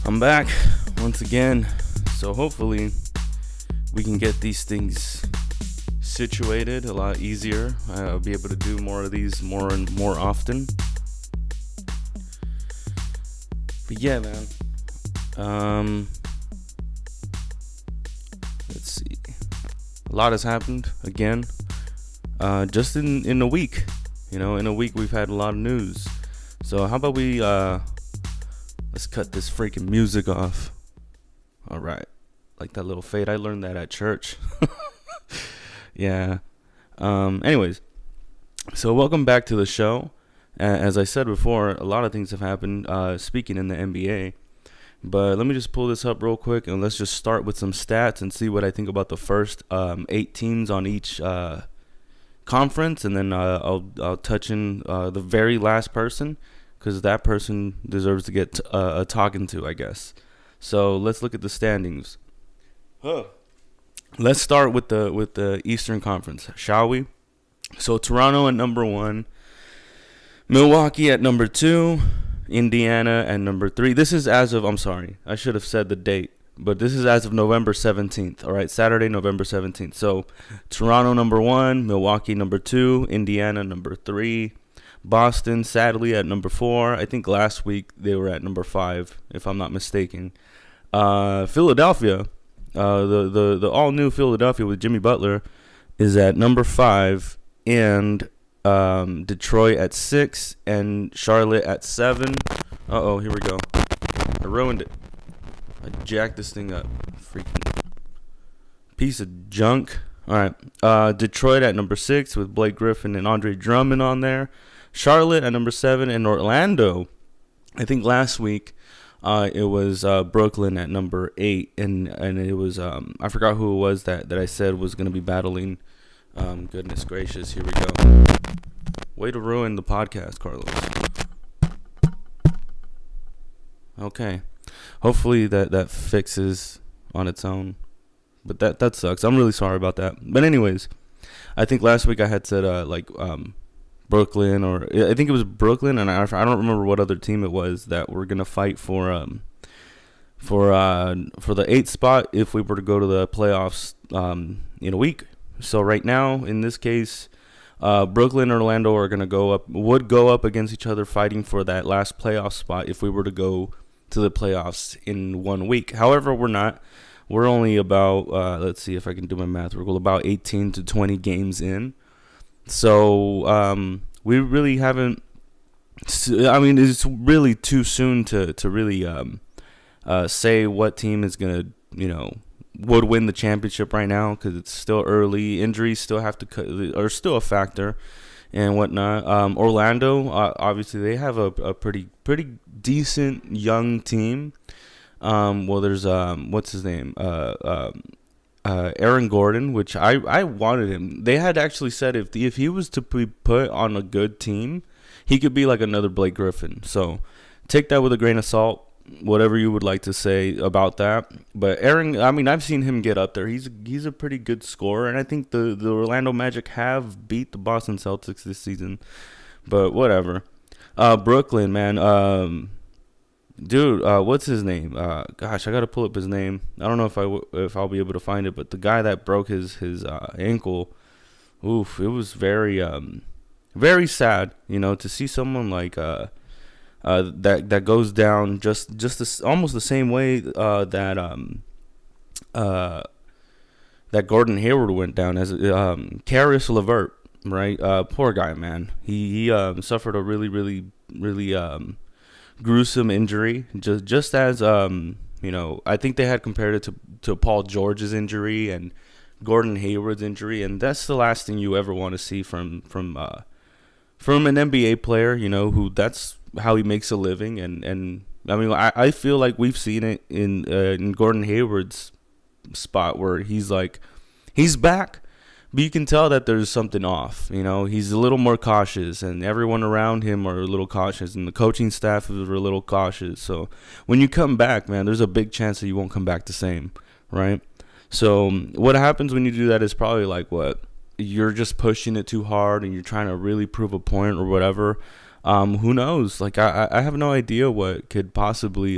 I'm back once again, so hopefully we can get these things situated a lot easier. I'll be able to do more of these more and more often. But yeah, man. Let's see. A lot has happened again. Just in a week. In a week we've had a lot of news. So how about we let's cut this freaking music off. All right. Like that little fade. I learned that at church. Yeah. Anyways. So welcome back to the show. As I said before, a lot of things have happened, speaking in the NBA. But let me just pull this up real quick, and let's just start with some stats and see what I think about the first 8 teams on each conference. And then I'll touch in the very last person, because that person deserves to get a talking to, I guess. So let's look at the standings. Let's start with the Eastern Conference, shall we? So Toronto at number 1, Milwaukee at number 2, Indiana at number 3. This is as of, I'm sorry, I should have said the date, but this is as of November 17th, all right, Saturday, November 17th. So Toronto number 1, Milwaukee number 2, Indiana number 3, Boston, sadly, at number 4. I think last week they were at number 5, if I'm not mistaken. Philadelphia, the all-new Philadelphia with Jimmy Butler, is at number 5, and Detroit at 6, and Charlotte at 7. Uh-oh, here we go. I ruined it. I jacked this thing up. Freaking piece of junk. All right. Detroit at number 6 with Blake Griffin and Andre Drummond on there. Charlotte at number 7, and Orlando, I think last week it was Brooklyn at number 8, and it was I forgot who it was that I said was going to be battling. Goodness gracious, here we go. Way to ruin the podcast, Carlos. Okay. Hopefully that fixes on its own. But that sucks. I'm really sorry about that. But anyways, I think last week I had said Brooklyn, or I think it was Brooklyn, and I don't remember what other team it was that were gonna fight for the 8th spot if we were to go to the playoffs in a week. So right now, in this case, Brooklyn and Orlando are would go up against each other, fighting for that last playoff spot if we were to go to the playoffs in 1 week. However, we're not. We're only about let's see if I can do my math. We're about 18 to 20 games in. So we really haven't. I mean, it's really too soon to really say what team is gonna would win the championship right now, because it's still early. Injuries still are still a factor and whatnot. Orlando, obviously they have a pretty decent young team. Well, there's what's his name? Aaron Gordon, which I wanted him. They had actually said if he was to be put on a good team, he could be like another Blake Griffin. So take that with a grain of salt, whatever you would like to say about that. But Aaron, I mean, I've seen him get up there. He's a pretty good scorer, and I think the Orlando Magic have beat the Boston Celtics this season. But whatever. Brooklyn, man. Dude, what's his name? Gosh, I gotta pull up his name. I don't know if I'll be able to find it, but the guy that broke his ankle, oof, it was very very sad, to see someone like that goes down just almost the same way that Gordon Hayward went down, as Caris LeVert, right? Poor guy, man. He suffered a really gruesome injury, just as I think they had compared it to Paul George's injury and Gordon Hayward's injury, and that's the last thing you ever want to see from an NBA player, who that's how he makes a living. And I mean, I feel like we've seen it in Gordon Hayward's spot, where he's back, but you can tell that there's something off. He's a little more cautious, and everyone around him are a little cautious, and the coaching staff is a little cautious. So when you come back, man, there's a big chance that you won't come back the same, right? So what happens when you do that is probably like you're just pushing it too hard, and you're trying to really prove a point or whatever. Who knows? Like I have no idea what could possibly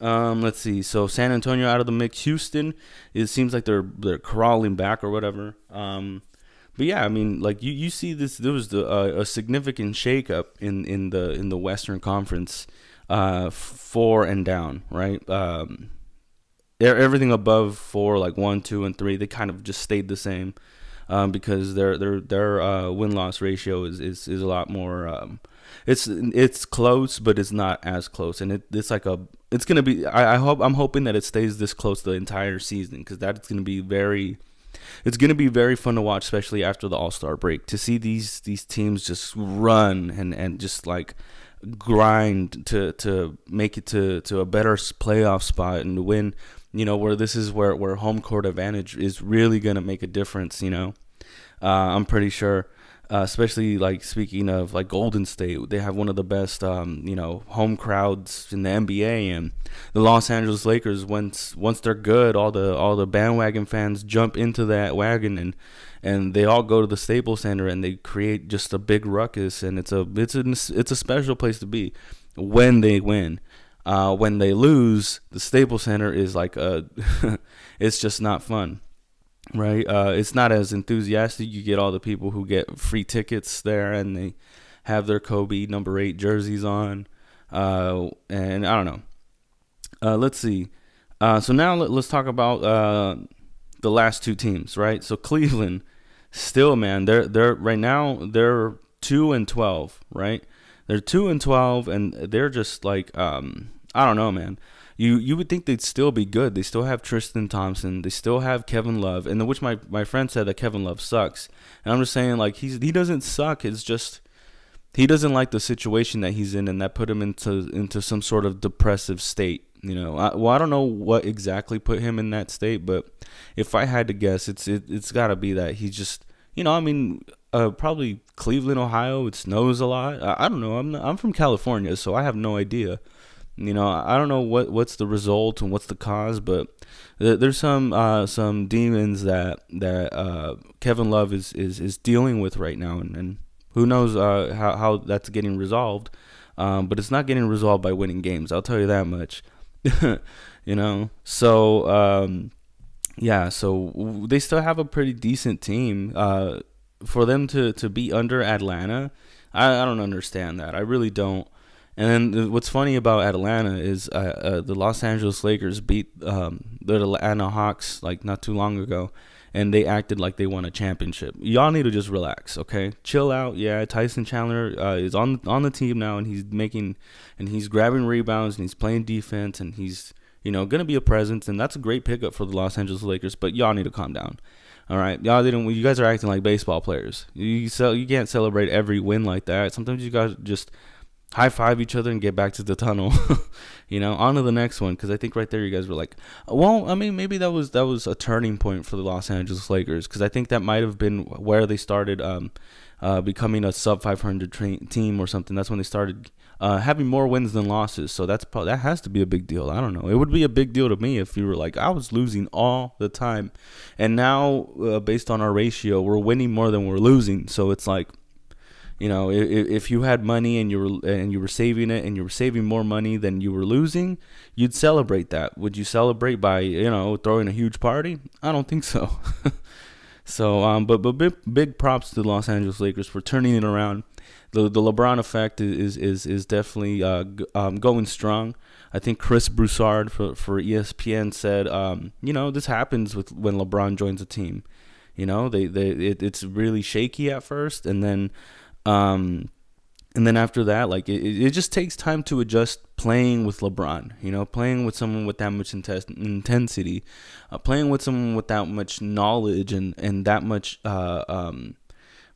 Let's see. So San Antonio out of the mix. Houston, it seems like they're crawling back or whatever. But yeah, I mean, like you see this. There was a significant shakeup in the Western Conference, four and down, right? Everything above four, like 1, 2, and 3, they kind of just stayed the same, because their win loss ratio is a lot more. It's close, but it's not as close, and it's like it's gonna be. I'm hoping that it stays this close the entire season, because that's gonna be very. It's gonna be very fun to watch, especially after the All-Star break, to see these teams just run and just like grind to make it to a better playoff spot and to win. Where this is where home court advantage is really gonna make a difference. I'm pretty sure. Especially like speaking of like Golden State, they have one of the best home crowds in the NBA, and the Los Angeles Lakers, once they're good, all the bandwagon fans jump into that wagon, and they all go to the Staples Center and they create just a big ruckus, and it's a special place to be when they win. When they lose, the Staples Center is like it's just not fun. Right, it's not as enthusiastic. You get all the people who get free tickets there, and they have their Kobe number 8 jerseys on, and I don't know. Let's see. So now let's talk about the last two teams, right? So Cleveland, still, man, they're right now they're 2-12, right? They're 2-12, and they're just like I don't know, man. You would think they'd still be good. They still have Tristan Thompson. They still have Kevin Love, and which my friend said that Kevin Love sucks. And I'm just saying, like, he doesn't suck. It's just he doesn't like the situation that he's in, and that put him into some sort of depressive state. I don't know what exactly put him in that state, but if I had to guess, it's got to be that he's just probably Cleveland, Ohio. It snows a lot. I don't know. I'm from California, so I have no idea. I don't know what's the result and what's the cause, but there's some demons that Kevin Love is dealing with right now, and who knows how that's getting resolved. But it's not getting resolved by winning games. I'll tell you that much. So yeah, so they still have a pretty decent team. For them to be under Atlanta, I don't understand that. I really don't. And then what's funny about Atlanta is the Los Angeles Lakers beat the Atlanta Hawks like not too long ago, and they acted like they won a championship. Y'all need to just relax, okay? Chill out. Yeah, Tyson Chandler is on the team now, and he's grabbing rebounds, and he's playing defense, and he's gonna be a presence, and that's a great pickup for the Los Angeles Lakers. But y'all need to calm down. All right, you guys are acting like baseball players. You can't celebrate every win like that. Sometimes you guys just high five each other and get back to the tunnel. On to the next one, because I think right there you guys were like, well, I mean, maybe that was a turning point for the Los Angeles Lakers, because I think that might have been where they started becoming a sub 500 team or something. That's when they started having more wins than losses. So that has to be a big deal. I don't know. It would be a big deal to me if you were like, I was losing all the time, and now based on our ratio, we're winning more than we're losing. So it's like, if you had money and you were saving it, and you were saving more money than you were losing, you'd celebrate that. Would you celebrate by throwing a huge party? I don't think so. So but big props to the Los Angeles Lakers for turning it around. The LeBron effect is definitely going strong. I think Chris Broussard for ESPN said this happens when LeBron joins a team. It's really shaky at first, and then after that, like it just takes time to adjust playing with LeBron, playing with someone with that much intensity, playing with someone with that much knowledge and that much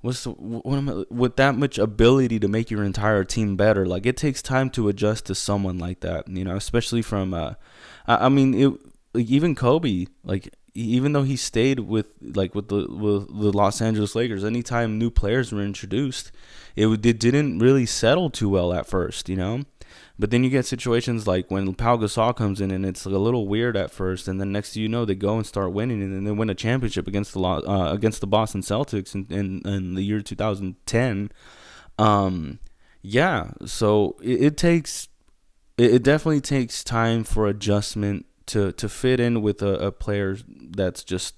with that much ability to make your entire team better. Like it takes time to adjust to someone like that, especially from even Kobe, like even though he stayed with the Los Angeles Lakers, anytime new players were introduced, it didn't really settle too well at first, But then you get situations like when Pau Gasol comes in, and it's a little weird at first, and then next thing you know, they go and start winning, and then they win a championship against the Boston Celtics in the year 2010. Yeah, so it takes it definitely takes time for adjustment to fit in with a player that's just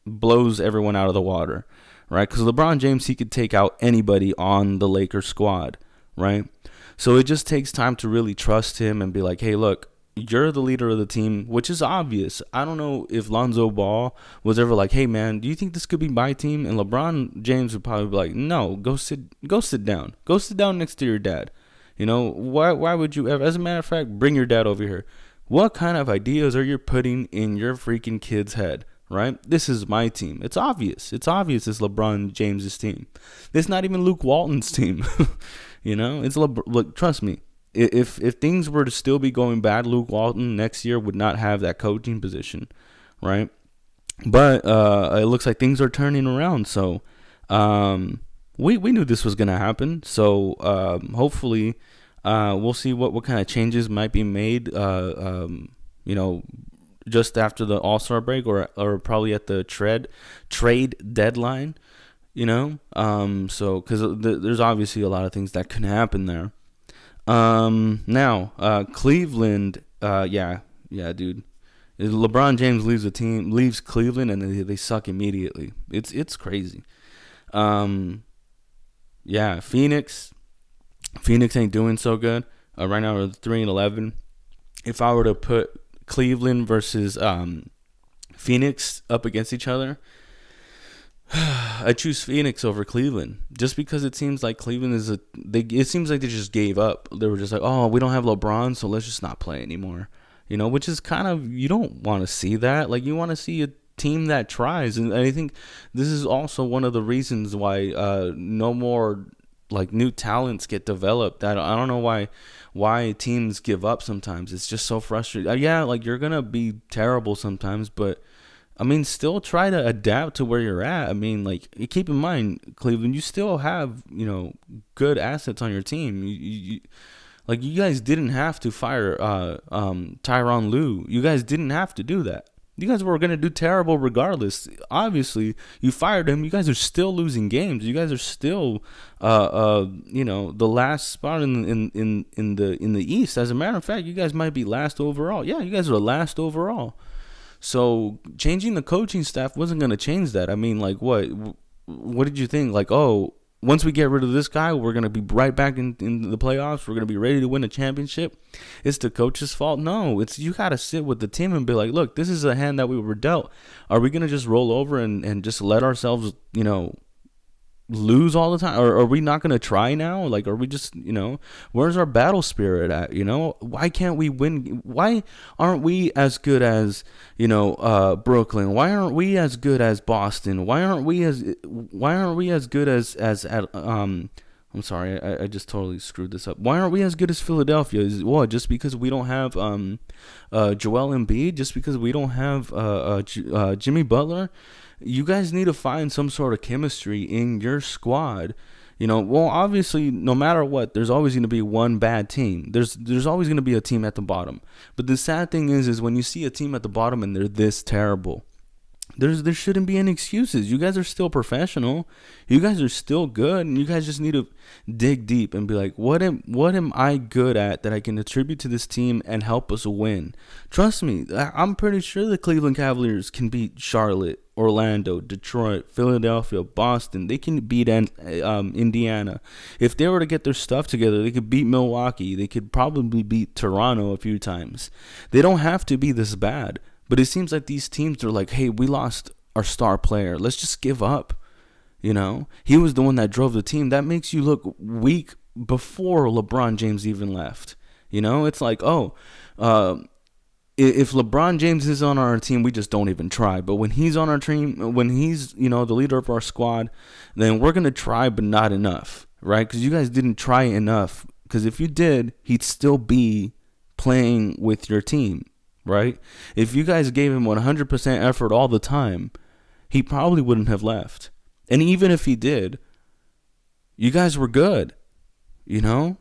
blows everyone out of the water, right? Because LeBron James, he could take out anybody on the Lakers squad, right? So it just takes time to really trust him and be like, hey, look, you're the leader of the team, which is obvious. I don't know if Lonzo Ball was ever like, hey, man, do you think this could be my team? And LeBron James would probably be like, no, go sit down. Go sit down next to your dad. You know, why would you ever? As a matter of fact, bring your dad over here. What kind of ideas are you putting in your freaking kid's head? Right? This is my team. It's obvious. It's LeBron James's team. It's not even Luke Walton's team. You know, look, trust me. If things were to still be going bad, Luke Walton next year would not have that coaching position, right? But it looks like things are turning around. So we knew this was gonna happen. So hopefully we'll see what kind of changes might be made. You know, just after the All-Star break or probably at the trade deadline, you know. So because there's obviously a lot of things that can happen there. Now, Cleveland, yeah, dude. LeBron James leaves Cleveland, and they suck immediately. It's crazy. Yeah, Phoenix ain't doing so good. Right now we're 3-11. If I were to put Cleveland versus Phoenix up against each other, I choose Phoenix over Cleveland just because it seems like Cleveland it seems like they just gave up. They were just like, oh, we don't have LeBron, so let's just not play anymore. You know, which is kind of, you don't want to see that. Like, you want to see a team that tries. And I think this is also one of the reasons why no more like new talents get developed. I don't know why teams give up sometimes. It's just so frustrating. Yeah, like, you're gonna be terrible sometimes, but I mean, still try to adapt to where you're at. I mean, like, keep in mind, Cleveland, you still have, you know, good assets on your team. Like, you guys didn't have to fire Tyronn Lue. You guys didn't have to do that. You guys were going to do terrible regardless. Obviously, you fired him. You guys are still losing games. You guys are still, you know, the last spot in the East. As a matter of fact, you guys might be last overall. Yeah, you guys are last overall. So changing the coaching staff wasn't going to change that. I mean, like, what did you think? Like, oh, once we get rid of this guy, we're going to be right back in the playoffs. We're going to be ready to win a championship. It's the coach's fault. No, it's, you got to sit with the team and be like, look, this is a hand that we were dealt. Are we going to just roll over and just let ourselves, you know, lose all the time? Or are we not going to try now? Like, are we just, you know, where's our battle spirit at? You know, why can't we win? Why aren't we as good as, you know, Brooklyn? Why aren't we as good as Boston? Why aren't we as good as I'm sorry, I just totally screwed this up. Why aren't we as good as Philadelphia? Is what, just because we don't have Joel Embiid? Just because we don't have Jimmy Butler? You guys need to find some sort of chemistry in your squad. You know, well, obviously, no matter what, there's always going to be one bad team. There's always going to be a team at the bottom. But the sad thing is when you see a team at the bottom and they're this terrible, there shouldn't be any excuses. You guys are still professional. You guys are still good, and you guys just need to dig deep and be like, what am I good at that I can attribute to this team and help us win? Trust me, I'm pretty sure the Cleveland Cavaliers can beat Charlotte, Orlando, Detroit, Philadelphia, Boston. They can beat Indiana. If they were to get their stuff together, they could beat Milwaukee. They could probably beat Toronto a few times. They don't have to be this bad. But it seems like these teams are like, hey, we lost our star player. Let's just give up. You know, he was the one that drove the team. That makes you look weak before LeBron James even left. You know, it's like, oh, if LeBron James is on our team, we just don't even try. But when he's on our team, when he's, you know, the leader of our squad, then we're going to try, but not enough, right? Because you guys didn't try enough. Because if you did, he'd still be playing with your team. Right? If you guys gave him 100% effort all the time, he probably wouldn't have left. And even if he did, you guys were good. You know?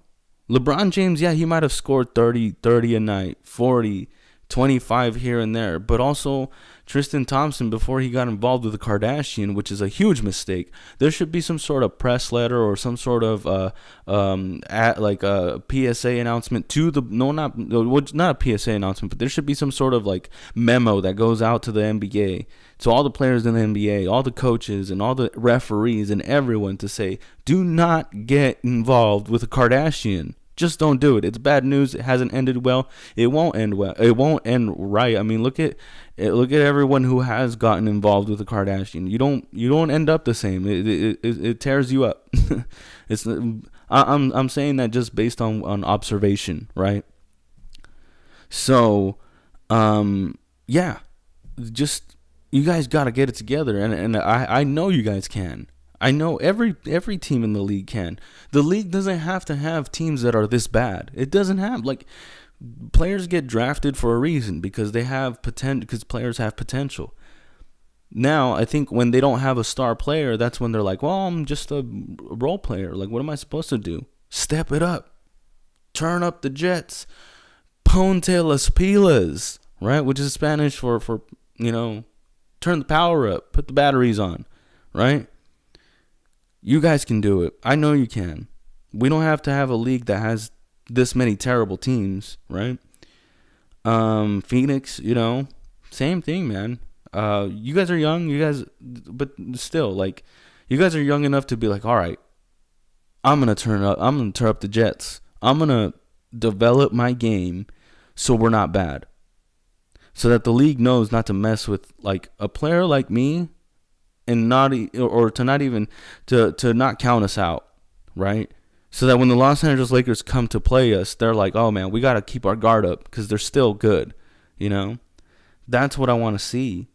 LeBron James, yeah, he might have scored 30 a night, 40, 25 here and there. But also Tristan Thompson, before he got involved with the Kardashian, which is a huge mistake, there should be some sort of press letter or some sort of like a PSA announcement to the not a PSA announcement, but there should be some sort of like memo that goes out to the NBA, to all the players in the NBA, all the coaches and all the referees and everyone, to say, do not get involved with a Kardashian. Just don't do it. It's bad news. It hasn't ended well. It won't end well. It won't end right. I mean, look at everyone who has gotten involved with a Kardashian. You don't end up the same. It tears you up. I'm saying that just based on observation, right? So, yeah, just you guys got to get it together, and I know you guys can. I know every team in the league can. The league doesn't have to have teams that are this bad. It doesn't have, like, players get drafted for a reason, because they have potential, because players have potential. Now, I think when they don't have a star player, that's when they're like, well, I'm just a role player. Like, what am I supposed to do? Step it up. Turn up the jets. Ponte las pilas, right? Which is Spanish for turn the power up. Put the batteries on, right? You guys can do it. I know you can. We don't have to have a league that has this many terrible teams, right? Phoenix, same thing, man. You guys are young, but still, like, you guys are young enough to be like, all right, I'm gonna turn up the jets. I'm gonna develop my game so we're not bad, so that the league knows not to mess with, like, a player like me. And not count us out, right? So that when the Los Angeles Lakers come to play us, they're like, oh man, we got to keep our guard up because they're still good, That's what I want to see.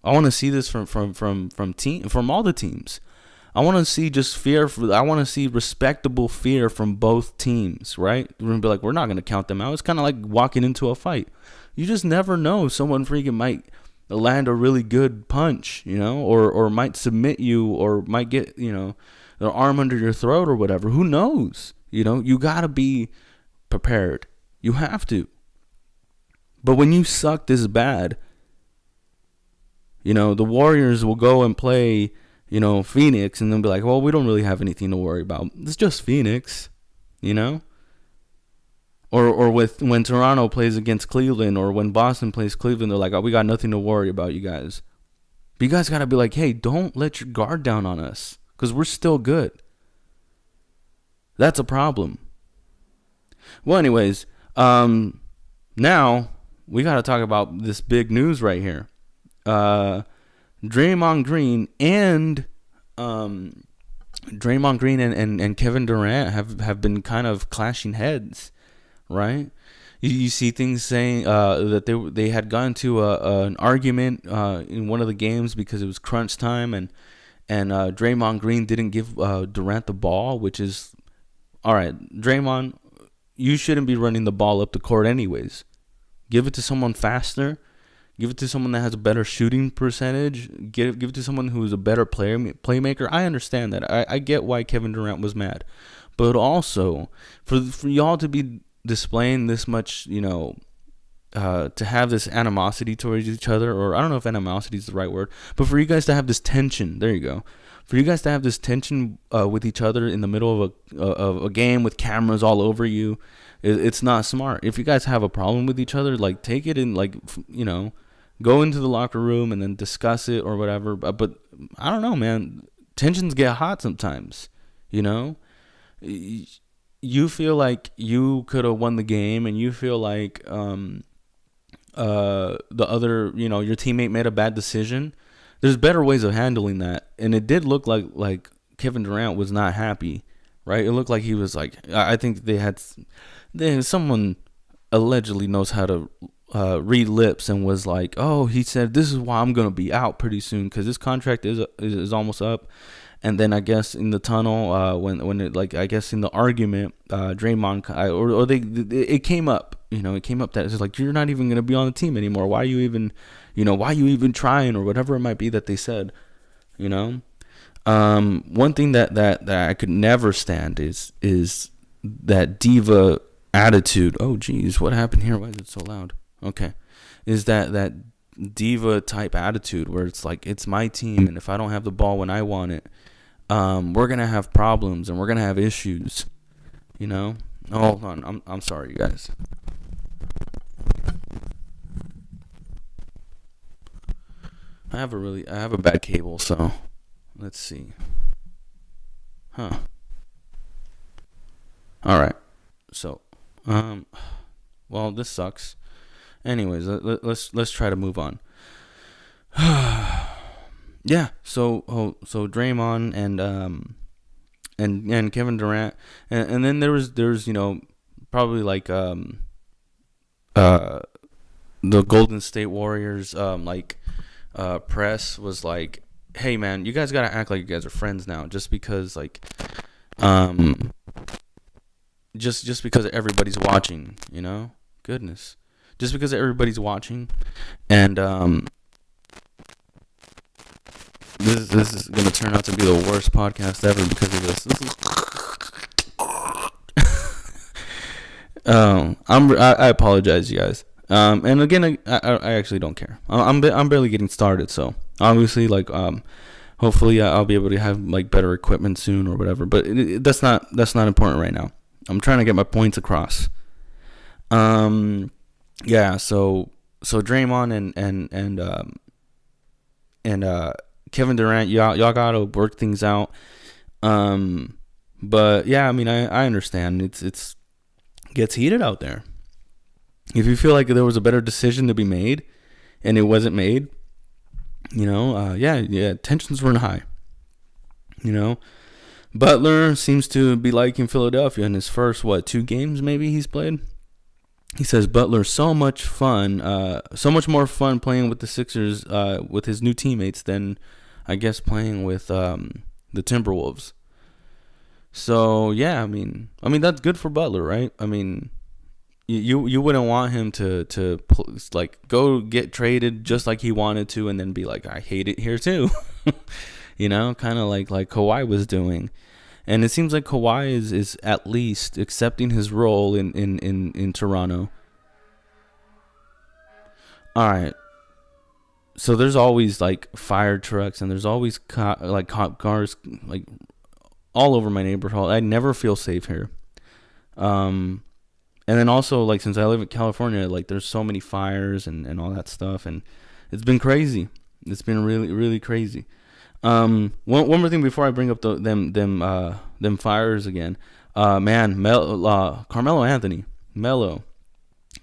I want to see this from all the teams. I want to see just fear. I want to see respectable fear from both teams, right? We're gonna be like, we're not gonna count them out. It's kind of like walking into a fight. You just never know. Someone freaking might land a really good punch, or might submit you, or might get, their arm under your throat or whatever. Who knows? You got to be prepared. You have to. But when you suck this bad, the Warriors will go and play, Phoenix, and they'll be like, well, we don't really have anything to worry about. It's just Phoenix, Or when Toronto plays against Cleveland, or when Boston plays Cleveland, they're like, oh, we got nothing to worry about, you guys. But you guys got to be like, hey, don't let your guard down on us, because we're still good. That's a problem. Well, anyways, now we got to talk about this big news right here. Draymond Green and Kevin Durant have been kind of clashing heads. Right, you see things saying that they had gotten to an argument in one of the games because it was crunch time, and Draymond Green didn't give Durant the ball, which is, all right, Draymond, you shouldn't be running the ball up the court anyways. Give it to someone faster. Give it to someone that has a better shooting percentage. Give it to someone who is a better playmaker. I understand that. I get why Kevin Durant was mad, but also for y'all to be displaying this much, to have this animosity towards each other, or I don't know if animosity is the right word, but for you guys to have this tension, there you go, for you guys to have this tension with each other in the middle of a game with cameras all over you, it's not smart. If you guys have a problem with each other, like, take it in, like, go into the locker room and then discuss it or whatever. But I don't know, man, tensions get hot sometimes, You feel like you could have won the game, and you feel like the other, your teammate made a bad decision. There's better ways of handling that, and it did look like Kevin Durant was not happy, right? It looked like he was like, I think someone allegedly knows how to read lips, and was like, oh, he said, this is why I'm gonna be out pretty soon because this contract is almost up. And then I guess in the tunnel, when it, like, I guess in the argument, Draymond it came up, it came up that it's like, you're not even gonna be on the team anymore. Why are you even trying, or whatever it might be that they said, One thing that I could never stand is that diva attitude. Oh geez, what happened here? Why is it so loud? Okay. is that diva type attitude where it's like, it's my team, and if I don't have the ball when I want it, we're gonna have problems and we're gonna have issues, you know. Oh, hold on, I'm sorry, you guys. I have a bad cable, so let's see. Huh. All right. So, well, this sucks. Anyways, let's try to move on. Yeah. So Draymond and Kevin Durant, and then there's probably like uh the Golden State Warriors press was like, hey man, you guys gotta act like you guys are friends now, just because like um just because everybody's watching, goodness, just because everybody's watching, and this is gonna turn out to be the worst podcast ever because of this. I apologize, you guys. And again, I actually don't care. I'm barely getting started, so obviously, hopefully I'll be able to have like better equipment soon or whatever. But that's not important right now. I'm trying to get my points across. Yeah. So Draymond and Kevin Durant, y'all gotta work things out. But yeah, I mean, I understand. It's gets heated out there. If you feel like there was a better decision to be made and it wasn't made, yeah, tensions run high. Butler seems to be liking Philadelphia in his first, 2 games maybe he's played. He says Butler's so much more fun playing with the Sixers with his new teammates than, I guess, playing with the Timberwolves. So, yeah, I mean that's good for Butler, right? I mean, you wouldn't want him to go get traded just like he wanted to and then be like, I hate it here too. Kind of like Kawhi was doing. And it seems like Kawhi is at least accepting his role in Toronto. All right. So there's always like fire trucks and there's always cop cars like all over my neighborhood. I never feel safe here. And then also, like, since I live in California, like, there's so many fires and all that stuff, and it's been crazy. It's been really, really crazy. One more thing before I bring up them fires again. Carmelo Anthony, Melo.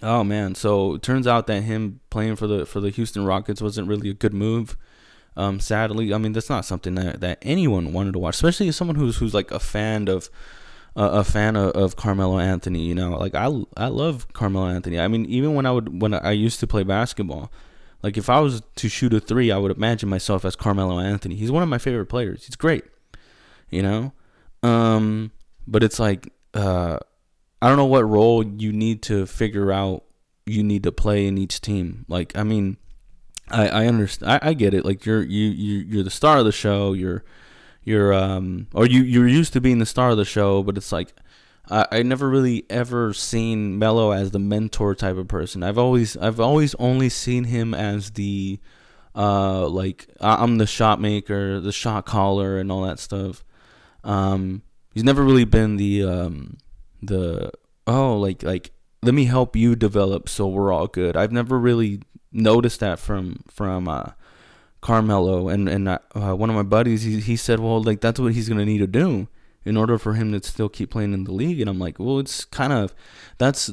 Oh man, so it turns out that him playing for the Houston Rockets wasn't really a good move. Sadly, I mean, that's not something that anyone wanted to watch, especially as someone who's like a fan of Carmelo Anthony. Like I love Carmelo Anthony. I mean, even when I used to play basketball, like if I was to shoot a 3, I would imagine myself as Carmelo Anthony. He's one of my favorite players. He's great, but it's like I don't know what role you need to figure out you need to play in each team. Like, I mean, I understand. I get it. Like you're the star of the show. You're used to being the star of the show, but it's like I never really ever seen Melo as the mentor type of person. I've always only seen him as the I'm the shot maker, the shot caller, and all that stuff. He's never really been the let me help you develop so we're all good. I've never really noticed that from Carmelo, and one of my buddies, he said, well, like that's what he's gonna need to do in order for him to still keep playing in the league. And I'm like, well, it's kind of that's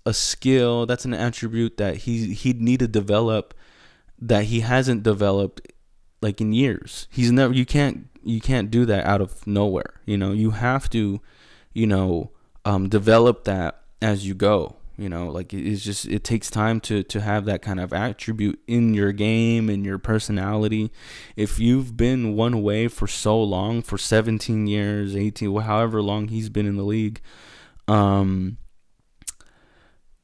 a skill, that's an attribute that he'd need to develop that he hasn't developed like in years. You can't do that out of nowhere. You have to develop that as you go. Like it takes time to have that kind of attribute in your game, in your personality. If you've been one way for so long, for 17 years, 18, however long he's been in the league,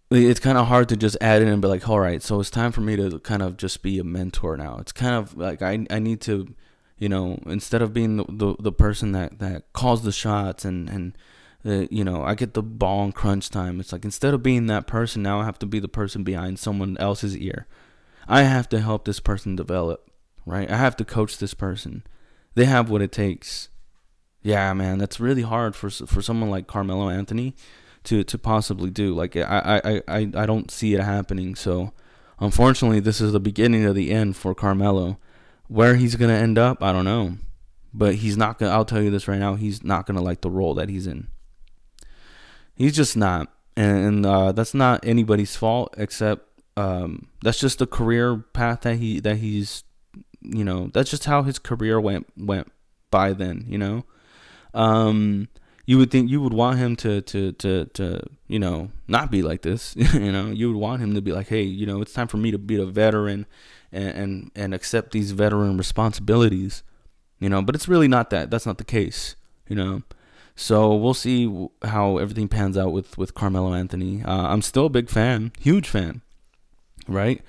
it's kind of hard to just add in and be like, all right, so it's time for me to kind of just be a mentor now. It's kind of like I need to, instead of being the person that calls the shots and I get the ball in crunch time. It's like instead of being that person, now I have to be the person behind someone else's ear. I have to help this person develop, right? I have to coach this person. They have what it takes. Yeah, man, that's really hard for someone like Carmelo Anthony to possibly do. Like I don't see it happening. So unfortunately, this is the beginning of the end for Carmelo. Where he's gonna end up, I don't know. But he's not gonna. I'll tell you this right now. He's not gonna like the role that he's in. He's just not, and that's not anybody's fault except that's just the career path that he's. That's just how his career went by then. You would think you would want him to not be like this. You would want him to be like, hey, it's time for me to be a veteran and accept these veteran responsibilities. But it's really not that. That's not the case. So we'll see how everything pans out with Carmelo Anthony. I'm still a big fan, huge fan, right?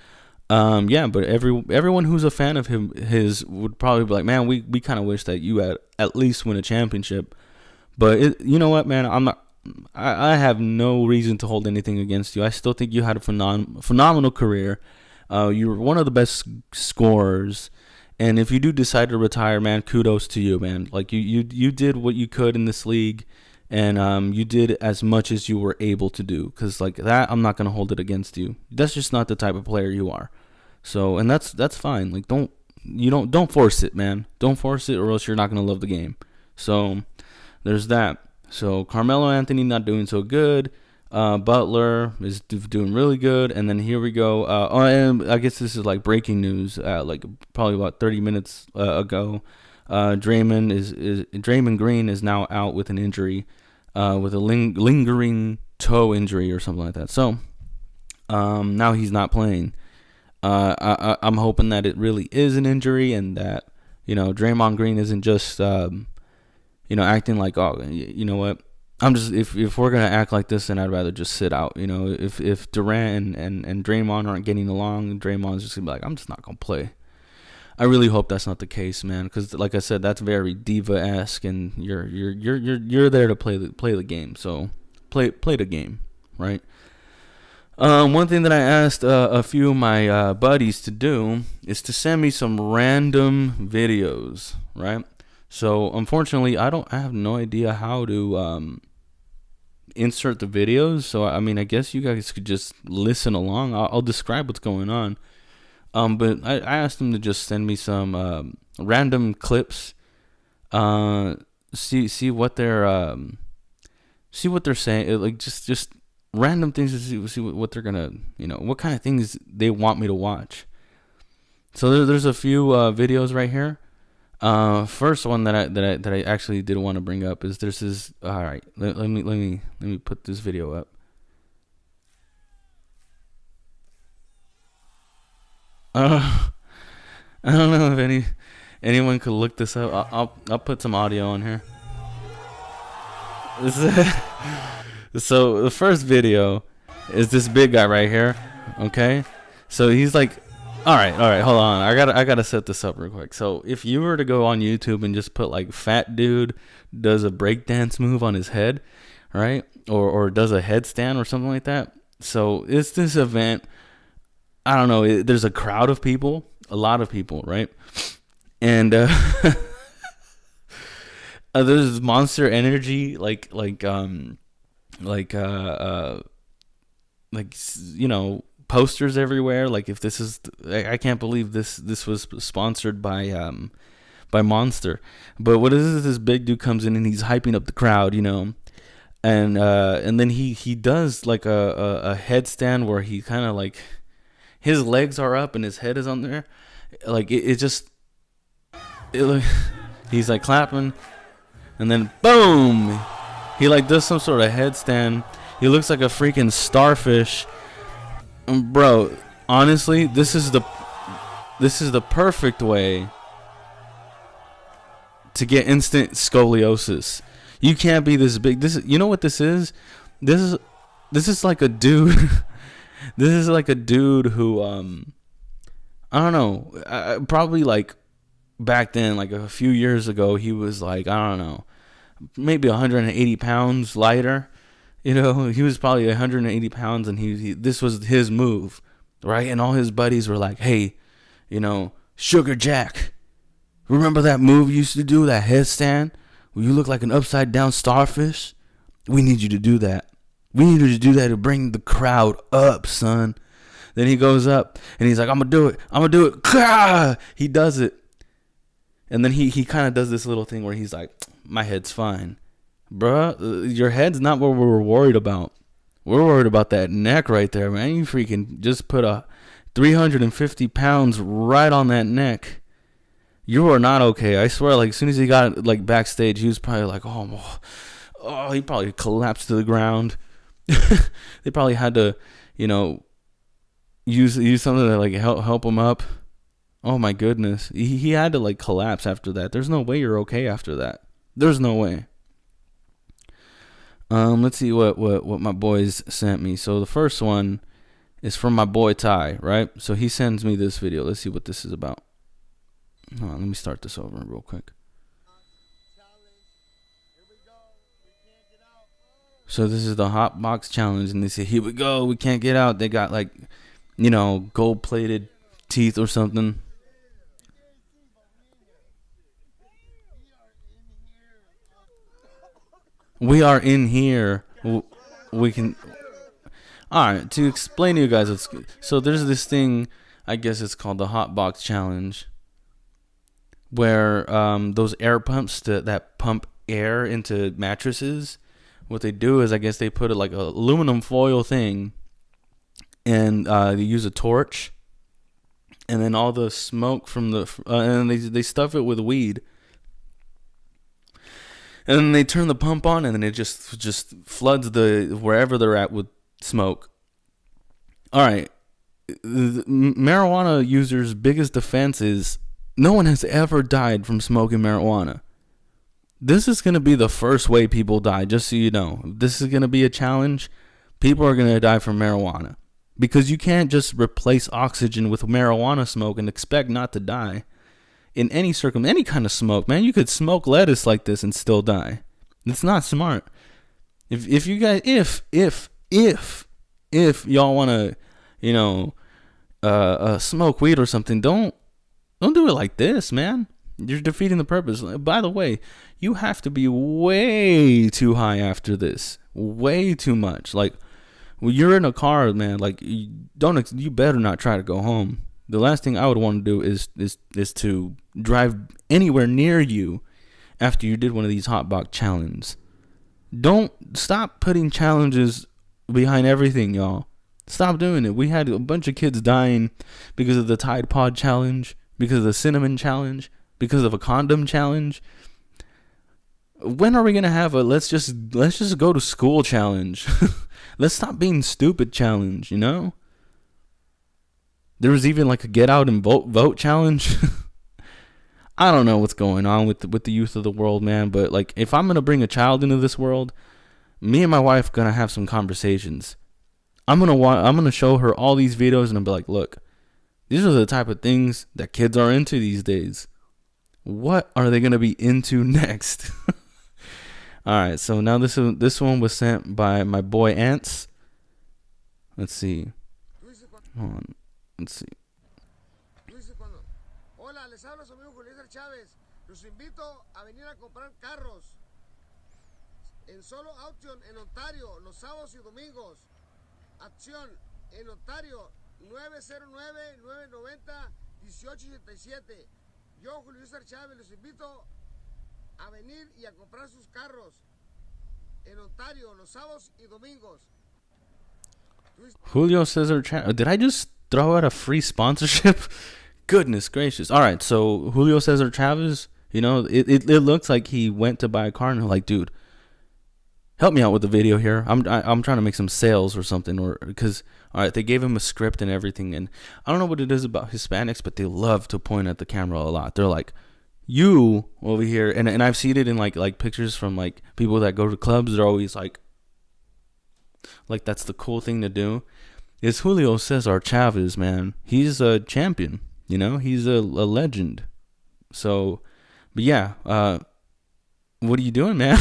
Yeah, but everyone who's a fan of his would probably be like, man, we kind of wish that you had at least win a championship. But you know what, man, I have no reason to hold anything against you. I still think you had a phenomenal career. You were one of the best scorers. And if you do decide to retire, man, kudos to you, man. Like you did what you could in this league, and you did as much as you were able to do. Because like that, I'm not gonna hold it against you. That's just not the type of player you are. So, and that's fine. Like don't force it, man. Don't force it, or else you're not gonna love the game. So there's that. So Carmelo Anthony not doing so good. Butler is doing really good, and then here we go. And I guess this is like breaking news. Like probably about 30 minutes ago, Draymond Green is now out with an injury, with a lingering toe injury or something like that. So, now he's not playing. I'm hoping that it really is an injury, and that Draymond Green isn't just acting like, oh, you know what. I'm just if we're gonna act like this, then I'd rather just sit out. If Durant and Draymond aren't getting along, Draymond's just gonna be like, I'm just not gonna play. I really hope that's not the case, man, because like I said, that's very diva-esque, and you're there to play the game. So play the game, right? One thing that I asked a few of my buddies to do is to send me some random videos, right? So unfortunately, I have no idea how to insert the videos. So I mean, I guess you guys could just listen along. I'll describe what's going on. But I asked them to just send me some random clips. See what they're saying. Like just random things to see what they're gonna what kind of things they want me to watch. So there's a few videos right here. First one that I actually did want to bring up is there's this. All right, let me put this video up. I don't know if anyone could look this up. I'll put some audio on here. So the first video is this big guy right here. Okay, so he's like. All right, hold on. I gotta set this up real quick. So if you were to go on YouTube and just put like fat dude does a breakdance move on his head, right, or does a headstand or something like that. So it's this event. I don't know. There's a crowd of people, a lot of people, right, and there's Monster Energy, like posters everywhere. Like if this is, I can't believe this was sponsored by Monster. But what is this big dude comes in and he's hyping up the crowd, and then he does like a headstand where he kind of like his legs are up and his head is on there, like he's like clapping, and then boom, he like does some sort of headstand. He looks like a freaking starfish. Bro, honestly, this is the perfect way to get instant scoliosis. You can't be this big. You know what this is? This is like a dude. This is like a dude who I don't know. Probably like back then, like a few years ago, he was like, I don't know, maybe 180 pounds lighter. You know, he was probably 180 pounds, and this was his move, right? And all his buddies were like, hey, you know, Sugar Jack, remember that move you used to do, that headstand, where you look like an upside down starfish? We need you to do that. We need you to do that to bring the crowd up, son. Then he goes up, and he's like, I'm going to do it. I'm going to do it. He does it. And then he kind of does this little thing where he's like, my head's fine. Bruh, your head's not what we're worried about. We're worried about that neck right there, man. You freaking just put a 350 pounds right on that neck. You are not okay. I swear, like, as soon as he got, like, backstage, he was probably like, oh, he probably collapsed to the ground. They probably had to, you know, use something to, like, help him up. Oh, my goodness. He had to, like, collapse after that. There's no way you're okay after that. There's no way. Let's see what my boys sent me. So the first one is from my boy Ty, right? So he sends me this video. Let's see what this is about. Hold on, let me start this over real quick. So this is the Hot Box Challenge, and they say, here we go, we can't get out. They got, like, you know, gold-plated teeth or something. We are in here. We can. All right, to explain to you guys, so there's this thing, I guess it's called the Hot Box Challenge, where those air pumps that pump air into mattresses, what they do is, I guess they put it like a aluminum foil thing, and they use a torch, and then all the smoke from the and they stuff it with weed. And then they turn the pump on, and then it just floods the wherever they're at with smoke. All right, the marijuana users' biggest defense is no one has ever died from smoking marijuana. This is going to be the first way people die, just so you know. This is going to be a challenge. People are going to die from marijuana because you can't just replace oxygen with marijuana smoke and expect not to die. In any kind of smoke, man, you could smoke lettuce like this and still die. It's not smart. If you guys, if y'all want to, you know, smoke weed or something, don't do it like this, man. You're defeating the purpose. By the way, you have to be way too high after this, way too much. Like, when you're in a car, man, like, you better not try to go home. The last thing I would want to do is to drive anywhere near you after you did one of these Hot Box challenges. Don't stop putting challenges behind everything, y'all. Stop doing it. We had a bunch of kids dying because of the Tide Pod challenge, because of the cinnamon challenge, because of a condom challenge. When are we gonna have a let's just go to school challenge? Let's stop being stupid challenge, you know? There was even like a get out and vote challenge. I don't know what's going on with the youth of the world, man. But like, if I'm gonna bring a child into this world, me and my wife gonna have some conversations. I'm gonna show her all these videos and I'll be like, look, these are the type of things that kids are into these days. What are they gonna be into next? All right, so now this one was sent by my boy Ants. Let's see. Hold on. Let's see. Hola, les habla su amigo Julio César Chávez. Los invito a venir a comprar carros en Solo Auction en Ontario los sábados y domingos. Acción en Ontario 909-990-1887. Yo, Julio César Chávez, los invito a venir y a comprar sus carros en Ontario los sábados y domingos. Julio Cesar Chavez. Did I just throw out a free sponsorship? Goodness gracious. All right, so Julio Cesar Chavez, you know, it looks like he went to buy a car and like, dude, help me out with the video here. I'm trying to make some sales or something, or because all right, they gave him a script and everything, and I don't know what it is about Hispanics, but they love to point at the camera a lot. They're like, you over here, and I've seen it in like pictures from like people that go to clubs. They're always like that's the cool thing to do. It's Julio Cesar Chavez, man. He's a champion, you know. He's a legend. So, but yeah, what are you doing, man?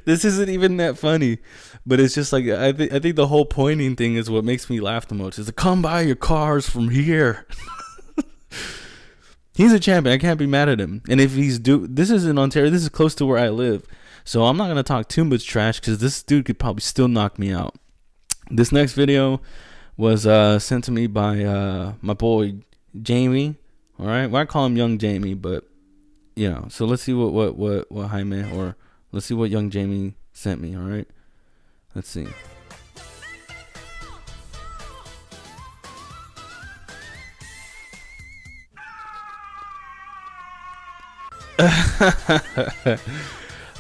This isn't even that funny, but it's just like I think the whole pointing thing is what makes me laugh the most. Is to come buy your cars from here. He's a champion. I can't be mad at him. And if this is in Ontario. This is close to where I live, so I'm not gonna talk too much trash because this dude could probably still knock me out. This next video was sent to me by my boy Jamie. All right, well, I call him Young Jamie, but you know. So let's see what Jaime, or let's see what Young Jamie sent me. All right, let's see.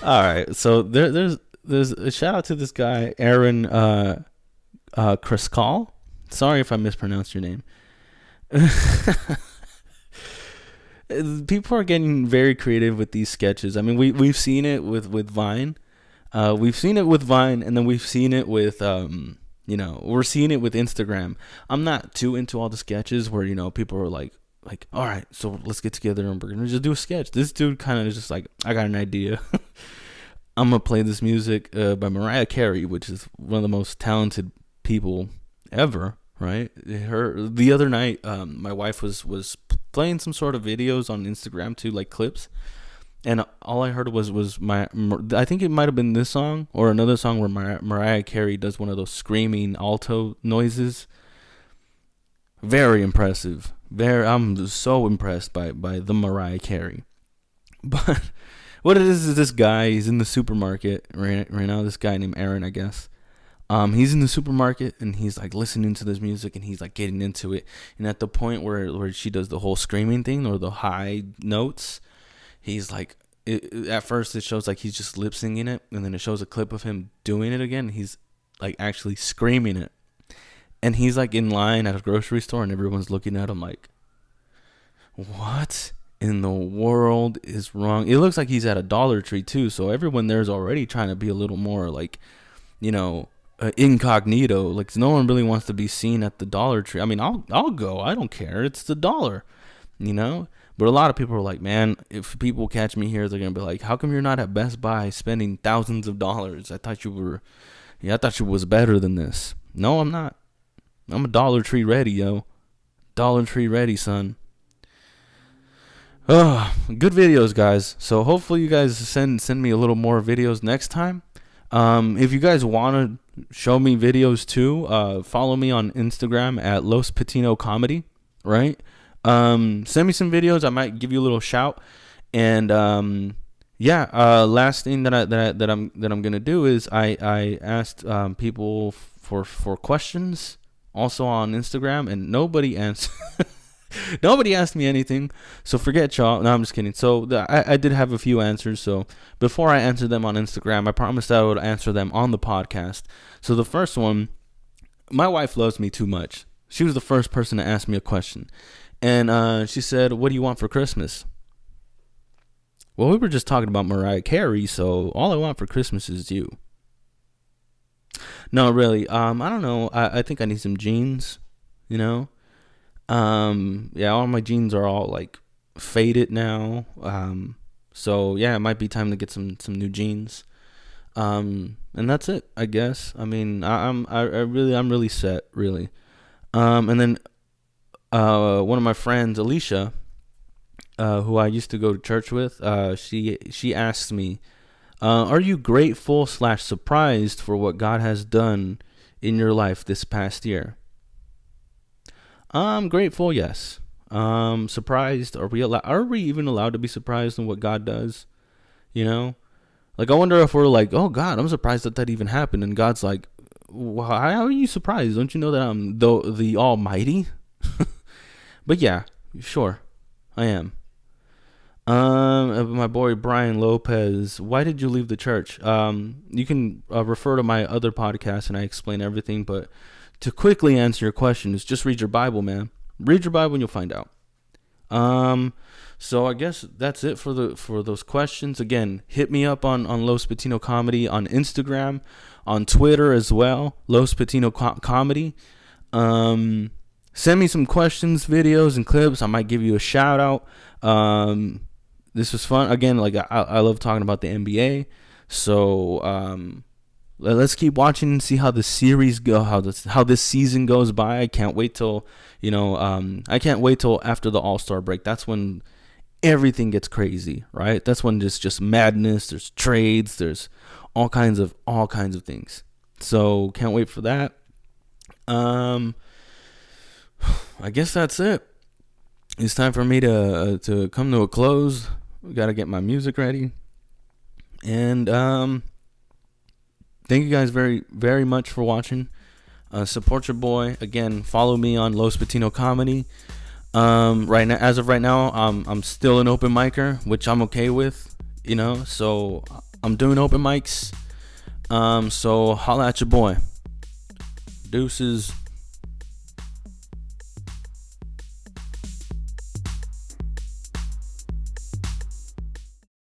All right, so there's a shout out to this guy Aaron Kriskal. Sorry if I mispronounced your name. People are getting very creative with these sketches. I mean, we've seen it with Vine. We've seen it with Vine, and then we've seen it with we're seeing it with Instagram. I'm not too into all the sketches where people are like, all right, so let's get together and we're gonna just do a sketch. This dude kind of is just like, I got an idea. I'm gonna play this music by Mariah Carey, which is one of the most talented people ever, right? The other night, my wife was playing some sort of videos on Instagram too, like clips, and all I heard was I think it might have been this song or another song where Mariah Carey does one of those screaming alto noises. Very impressive. I'm so impressed by the Mariah Carey. But what it is this guy, he's in the supermarket right now. This guy named Aaron, I guess. He's in the supermarket and he's like listening to this music and he's like getting into it. And at the point where she does the whole screaming thing or the high notes, he's like, at first it shows like he's just lip singing it, and then it shows a clip of him doing it again. He's like actually screaming it. And he's like in line at a grocery store and everyone's looking at him like, what in the world is wrong? It looks like he's at a Dollar Tree too, so everyone there's already trying to be a little more like, incognito. Like no one really wants to be seen at the Dollar Tree. I mean, I'll go. I don't care. It's the dollar, But a lot of people are like, man, if people catch me here, they're gonna be like, how come you're not at Best Buy spending thousands of dollars? I thought you was better than this. No, I'm not. I'm a Dollar Tree ready, yo. Dollar Tree ready, son. Oh, good videos, guys. So hopefully you guys send me a little more videos next time. If you guys want to show me videos too, follow me on Instagram at Los Patino Comedy, right? Send me some videos. I might give you a little shout. And last thing that I'm gonna do is I asked people for questions also on Instagram, and nobody answered. Nobody asked me anything, so forget y'all. No, I'm just kidding. So I did have a few answers. So before I answer them on Instagram, I promised I would answer them on the podcast. So the first one, my wife loves me too much. She was the first person to ask me a question, and she said, "What do you want for Christmas?" Well, we were just talking about Mariah Carey, so all I want for Christmas is you. No, really. I don't know. I think I need some jeans, all my jeans are all like faded now. So yeah, it might be time to get some new jeans. And that's it, I guess. I mean, I'm really set, really. And then one of my friends, Alicia, who I used to go to church with, she asked me, are you grateful / surprised for what God has done in your life this past year? I'm grateful, yes. Surprised, are we even allowed to be surprised in what God does? Like I wonder if we're like, oh God, I'm surprised that even happened, and God's like, why are you surprised? Don't you know that I'm the Almighty? But yeah, sure, I am. My boy Brian Lopez, why did you leave the church? You can refer to my other podcast and I explain everything, but to quickly answer your question is just read your Bible, man. Read your Bible and you'll find out. So I guess that's it for those questions. Again, hit me up on Los Patino Comedy on Instagram, on Twitter as well, Los Patino Comedy. Send me some questions, videos, and clips. I might give you a shout out. this was fun. Again, like I love talking about the NBA. So let's keep watching and see how the series go, how this season goes by. I can't wait till I can't wait till after the All-Star break. That's when everything gets crazy, right? That's when there's just madness. There's trades. There's all kinds of things. So can't wait for that. I guess that's it. It's time for me to come to a close. We gotta get my music ready. And thank you guys very, very much for watching. Support your boy. Again, follow me on Los Patino Comedy. Right now, as of right now, I'm still an open micer, which I'm okay with. So I'm doing open mics. So holla at your boy. Deuces.